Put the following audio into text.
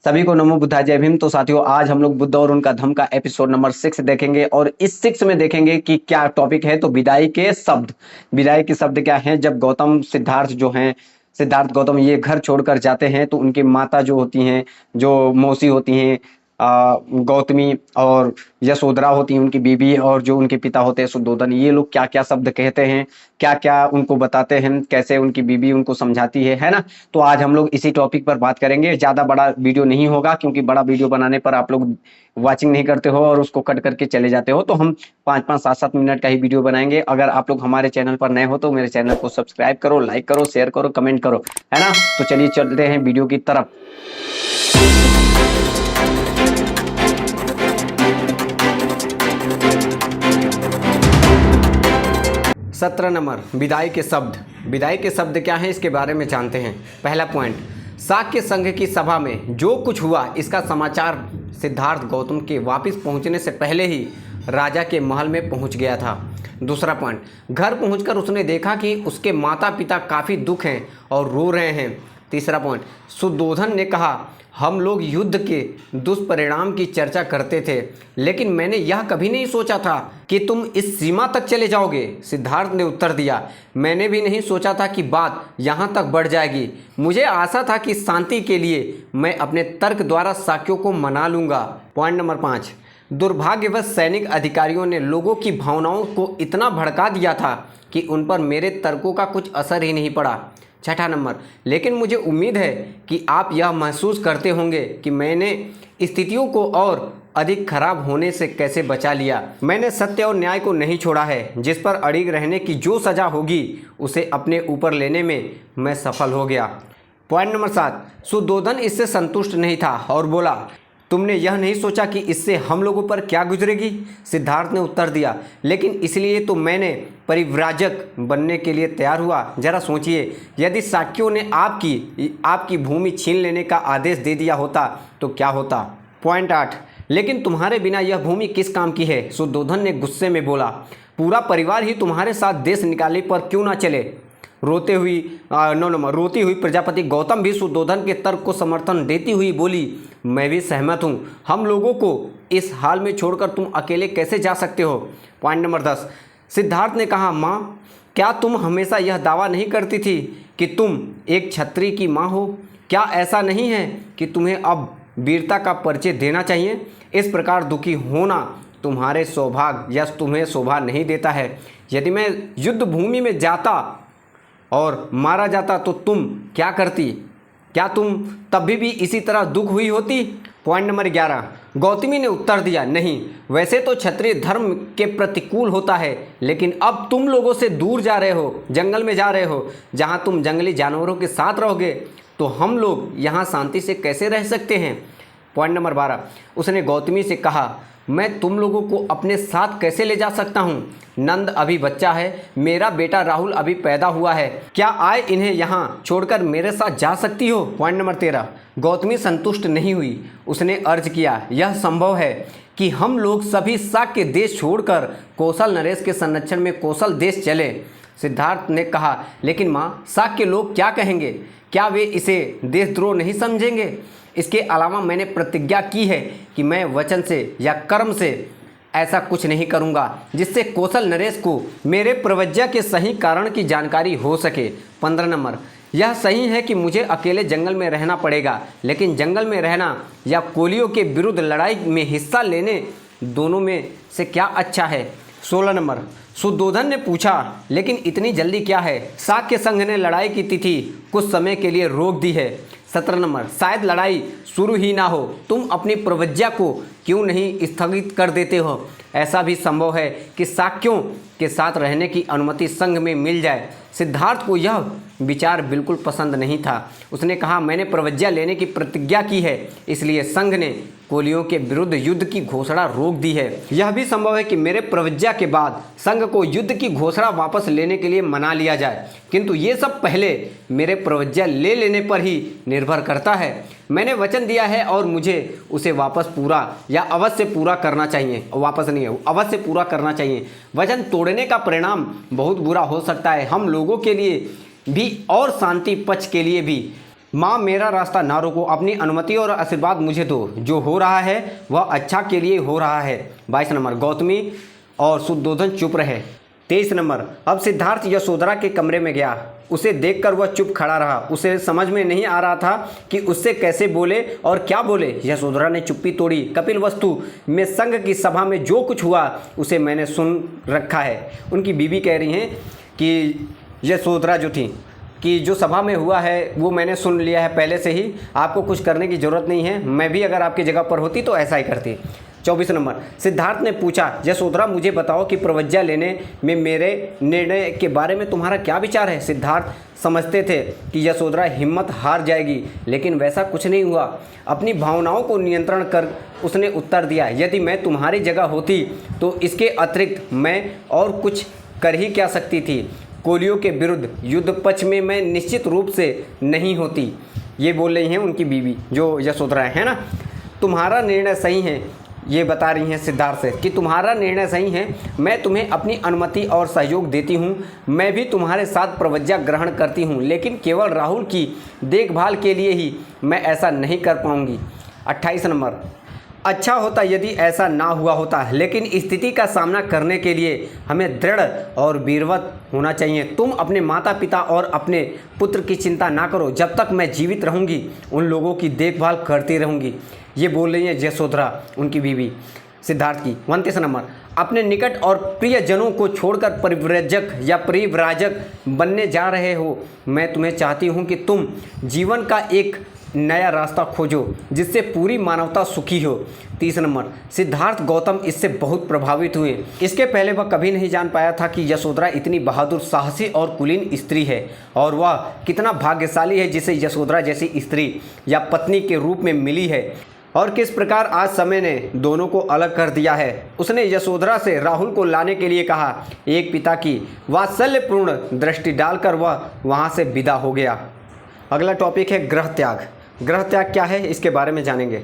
सभी को नमो बुद्धाय, जय भीम। तो साथियों, आज हम लोग बुद्ध और उनका धम्म का एपिसोड नंबर 6 देखेंगे और इस 6 में देखेंगे कि क्या टॉपिक है। तो विदाई के शब्द, विदाई के शब्द क्या हैं। जब गौतम सिद्धार्थ जो हैं, सिद्धार्थ गौतम ये घर छोड़कर जाते हैं तो उनकी माता जो होती हैं, जो मौसी होती हैं, गौतमी और यशोधरा होती हैं उनकी बीबी, और जो उनके पिता होते हैं शुद्धोधन, ये लोग क्या क्या शब्द कहते हैं, क्या क्या उनको बताते हैं, कैसे उनकी बीबी उनको समझाती है ना। तो आज हम लोग इसी टॉपिक पर बात करेंगे। ज़्यादा बड़ा वीडियो नहीं होगा क्योंकि बड़ा वीडियो बनाने पर आप लोग वाचिंग नहीं करते हो और उसको कट करके चले जाते हो। तो हम 5-5, 7-7 मिनट का ही वीडियो बनाएंगे। अगर आप लोग हमारे चैनल पर नए हो तो मेरे चैनल को सब्सक्राइब करो, लाइक करो, शेयर करो, कमेंट करो, है ना। तो चलिए चलते हैं वीडियो की तरफ। 17 नंबर, विदाई के शब्द। विदाई के शब्द क्या हैं, इसके बारे में जानते हैं। पहला पॉइंट, शाक्य संघ की सभा में जो कुछ हुआ इसका समाचार सिद्धार्थ गौतम के वापस पहुंचने से पहले ही राजा के महल में पहुंच गया था। दूसरा पॉइंट, घर पहुंचकर उसने देखा कि उसके माता पिता काफ़ी दुख हैं और रो रहे हैं। तीसरा पॉइंट, शुद्धोधन ने कहा, हम लोग युद्ध के दुष्परिणाम की चर्चा करते थे, लेकिन मैंने यह कभी नहीं सोचा था कि तुम इस सीमा तक चले जाओगे। सिद्धार्थ ने उत्तर दिया, मैंने भी नहीं सोचा था कि बात यहाँ तक बढ़ जाएगी। मुझे आशा था कि शांति के लिए मैं अपने तर्क द्वारा शाक्यों को मना लूँगा। पॉइंट नंबर 5, दुर्भाग्यवश सैनिक अधिकारियों ने लोगों की भावनाओं को इतना भड़का दिया था कि उन पर मेरे तर्कों का कुछ असर ही नहीं पड़ा। छठा नंबर, लेकिन मुझे उम्मीद है कि आप यह महसूस करते होंगे कि मैंने स्थितियों को और अधिक खराब होने से कैसे बचा लिया। मैंने सत्य और न्याय को नहीं छोड़ा है। जिस पर अड़िग रहने की जो सज़ा होगी उसे अपने ऊपर लेने में मैं सफल हो गया। पॉइंट नंबर 7, शुद्धोधन इससे संतुष्ट नहीं था और बोला, तुमने यह नहीं सोचा कि इससे हम लोगों पर क्या गुजरेगी। सिद्धार्थ ने उत्तर दिया, लेकिन इसलिए तो मैंने परिव्राजक बनने के लिए तैयार हुआ। जरा सोचिए, यदि शाक्यों ने आपकी भूमि छीन लेने का आदेश दे दिया होता तो क्या होता। पॉइंट 8, लेकिन तुम्हारे बिना यह भूमि किस काम की है। शुद्धोधन ने गुस्से में बोला, पूरा परिवार ही तुम्हारे साथ देश निकालने पर क्यों ना चले। रोती हुई प्रजापति गौतम भी शुद्धोधन के तर्क को समर्थन देती हुई बोली, मैं भी सहमत हूँ। हम लोगों को इस हाल में छोड़कर तुम अकेले कैसे जा सकते हो। पॉइंट नंबर 10, सिद्धार्थ ने कहा, माँ, क्या तुम हमेशा यह दावा नहीं करती थी कि तुम एक क्षत्रिय की माँ हो। क्या ऐसा नहीं है कि तुम्हें अब वीरता का परिचय देना चाहिए। इस प्रकार दुखी होना तुम्हारे सौभाग्य या तुम्हें शोभा नहीं देता है। यदि मैं युद्ध भूमि में जाता और मारा जाता तो तुम क्या करती। क्या तुम तब भी इसी तरह दुख हुई होती। पॉइंट नंबर 11, गौतमी ने उत्तर दिया, नहीं, वैसे तो क्षत्रिय धर्म के प्रतिकूल होता है, लेकिन अब तुम लोगों से दूर जा रहे हो, जंगल में जा रहे हो, जहाँ तुम जंगली जानवरों के साथ रहोगे तो हम लोग यहाँ शांति से कैसे रह सकते हैं। पॉइंट नंबर 12, उसने गौतमी से कहा, मैं तुम लोगों को अपने साथ कैसे ले जा सकता हूँ। नंद अभी बच्चा है, मेरा बेटा राहुल अभी पैदा हुआ है, क्या आए इन्हें यहाँ छोड़कर मेरे साथ जा सकती हो। पॉइंट नंबर 13, गौतमी संतुष्ट नहीं हुई। उसने अर्ज किया, यह संभव है कि हम लोग सभी शाक्य देश छोड़कर कौशल नरेश के संरक्षण में कौशल देश चले। सिद्धार्थ ने कहा, लेकिन माँ, शाक्य लोग क्या कहेंगे, क्या वे इसे देशद्रोह नहीं समझेंगे। इसके अलावा मैंने प्रतिज्ञा की है कि मैं वचन से या कर्म से ऐसा कुछ नहीं करूंगा जिससे कौशल नरेश को मेरे प्रवज्ञा के सही कारण की जानकारी हो सके। 15 नंबर, यह सही है कि मुझे अकेले जंगल में रहना पड़ेगा, लेकिन जंगल में रहना या कोलियों के विरुद्ध लड़ाई में हिस्सा लेने, दोनों में से क्या अच्छा है। 16 नंबर, शुद्धोधन ने पूछा, लेकिन इतनी जल्दी क्या है। शाक्य संघ ने लड़ाई की तिथि कुछ समय के लिए रोक दी है। 17 नंबर, शायद लड़ाई शुरू ही ना हो, तुम अपनी प्रवज्ञा को क्यों नहीं स्थगित कर देते हो। ऐसा भी संभव है कि शाक्यों के साथ रहने की अनुमति संघ में मिल जाए। सिद्धार्थ को यह विचार बिल्कुल पसंद नहीं था। उसने कहा, मैंने प्रवज्ञा लेने की प्रतिज्ञा की है, इसलिए संघ ने कोलियों के विरुद्ध युद्ध की घोषणा रोक दी है। यह भी संभव है कि मेरे प्रवज्ञा के बाद संघ को युद्ध की घोषणा वापस लेने के लिए मना लिया जाए, किंतु ये सब पहले मेरे प्रवज्ञा ले लेने पर ही निर्भर करता है। मैंने वचन दिया है और मुझे उसे वापस पूरा या अवश्य पूरा करना चाहिए। वापस नहीं है, अवश्य पूरा करना चाहिए। वचन तोड़ने का परिणाम बहुत बुरा हो सकता है, हम लोगों के लिए भी और शांति पक्ष के लिए भी। माँ मेरा रास्ता ना रोको, अपनी अनुमति और आशीर्वाद मुझे दो, जो हो रहा है वह अच्छा के लिए हो रहा है। 22 नंबर, गौतमी और शुद्धोधन चुप रहे। 23 नंबर, अब सिद्धार्थ यशोधरा के कमरे में गया। उसे देखकर वह चुप खड़ा रहा। उसे समझ में नहीं आ रहा था कि उससे कैसे बोले और क्या बोले। यशोधरा ने चुप्पी तोड़ी। कपिल वस्तु में संघ की सभा में जो कुछ हुआ उसे मैंने सुन रखा है। उनकी बीवी कह रही हैं कि यशोधरा जो थी कि जो सभा में हुआ है वो मैंने सुन लिया है पहले से ही, आपको कुछ करने की ज़रूरत नहीं है, मैं भी अगर आपकी जगह पर होती तो ऐसा ही करती। 24 नंबर, सिद्धार्थ ने पूछा, यशोधरा मुझे बताओ कि प्रवज्ञा लेने में मेरे निर्णय के बारे में तुम्हारा क्या विचार है। सिद्धार्थ समझते थे कि यशोधरा हिम्मत हार जाएगी, लेकिन वैसा कुछ नहीं हुआ। अपनी भावनाओं को नियंत्रण कर उसने उत्तर दिया, यदि मैं तुम्हारी जगह होती तो इसके अतिरिक्त मैं और कुछ कर ही क्या सकती थी। कोलियों के विरुद्ध युद्ध पक्ष में मैं निश्चित रूप से नहीं होती। ये बोल रही हैं उनकी बीवी जो यशोधरा है ना। तुम्हारा निर्णय सही है, ये बता रही हैं सिद्धार्थ से कि तुम्हारा निर्णय सही है, मैं तुम्हें अपनी अनुमति और सहयोग देती हूँ। मैं भी तुम्हारे साथ प्रवज्ञा ग्रहण करती हूँ, लेकिन केवल राहुल की देखभाल के लिए ही मैं ऐसा नहीं कर पाऊँगी। 28 नंबर, अच्छा होता यदि ऐसा ना हुआ होता, लेकिन स्थिति का सामना करने के लिए हमें दृढ़ और वीरवत होना चाहिए। तुम अपने माता पिता और अपने पुत्र की चिंता ना करो, जब तक मैं जीवित रहूँगी उन लोगों की देखभाल करती रहूँगी। ये बोल रही है यशोधरा उनकी बीवी सिद्धार्थ की। 29 नंबर, अपने निकट और प्रियजनों को छोड़कर परिव्राजक या परिव्राजक बनने जा रहे हो। मैं तुम्हें चाहती हूँ कि तुम जीवन का एक नया रास्ता खोजो जिससे पूरी मानवता सुखी हो। 30 नंबर, सिद्धार्थ गौतम इससे बहुत प्रभावित हुए। इसके पहले वह कभी नहीं जान पाया था कि यशोधरा इतनी बहादुर, साहसी और कुलीन स्त्री है, और वह कितना भाग्यशाली है जिसे यशोधरा जैसी स्त्री या पत्नी के रूप में मिली है, और किस प्रकार आज समय ने दोनों को अलग कर दिया है। उसने यशोधरा से राहुल को लाने के लिए कहा। एक पिता की वात्सल्यपूर्ण दृष्टि डालकर वह वहाँ से विदा हो गया। अगला टॉपिक है ग्रह त्याग। ग्रह त्याग क्या है इसके बारे में जानेंगे।